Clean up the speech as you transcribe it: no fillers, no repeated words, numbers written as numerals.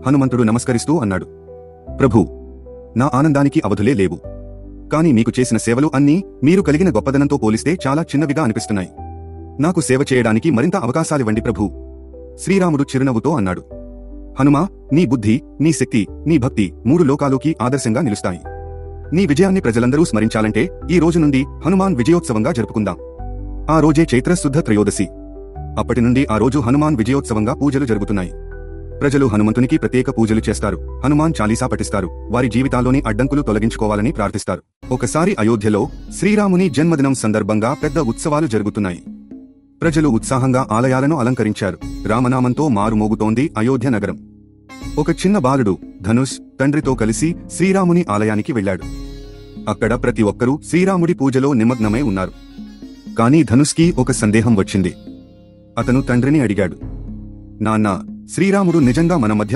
హనుమంతుడు నమస్కరిస్తూ అన్నాడు, ప్రభూ, నా ఆనందానికి అవధులే లేవు. కాని మీకు చేసిన సేవలు అన్నీ మీరు కలిగిన గొప్పదనంతో పోలిస్తే చాలా చిన్నవిగా అనిపిస్తున్నాయి. నాకు సేవ చేయడానికి మరింత అవకాశాలివ్వండి ప్రభూ. శ్రీరాముడు చిరునవ్వుతో అన్నాడు, హనుమా, నీ బుద్ధి, నీ శక్తి, నీ భక్తి 3 లోకాలోకి ఆదర్శంగా నిలుస్తాయి. నీ విజయాన్ని ప్రజలందరూ స్మరించాలంటే ఈ రోజు నుండి హనుమాన్ విజయోత్సవంగా జరుపుకుందాం. ఆ రోజే చైత్ర శుద్ధ త్రయోదశి. అప్పటి నుండి ఆ రోజు హనుమాన్ విజయోత్సవంగా పూజలు జరుగుతున్నాయి. ప్రజలు హనుమంతునికి ప్రత్యేక పూజలు చేస్తారు, హనుమాన్ చాలీసా పఠిస్తారు, వారి జీవితాల్లోని అడ్డంకులు తొలగించుకోవాలని ప్రార్థిస్తారు. ఒకసారి అయోధ్యలో శ్రీరాముని జన్మదినం సందర్భంగా పెద్ద ఉత్సవాలు జరుగుతున్నాయి. ప్రజలు ఉత్సాహంగా ఆలయాలను అలంకరించారు. రామనామంతో మారుమోగుతోంది అయోధ్య నగరం. ఒక చిన్న బాలుడు ధనుష్ తండ్రితో కలిసి శ్రీరాముని ఆలయానికి వెళ్లాడు. అక్కడ ప్రతి ఒక్కరూ శ్రీరాముడి పూజలో నిమగ్నమై ఉన్నారు. కానీ ధనుష్కి ఒక సందేహం వచ్చింది. అతను తండ్రిని అడిగాడు, నాన్నా, శ్రీరాముడు నిజంగా మన మధ్య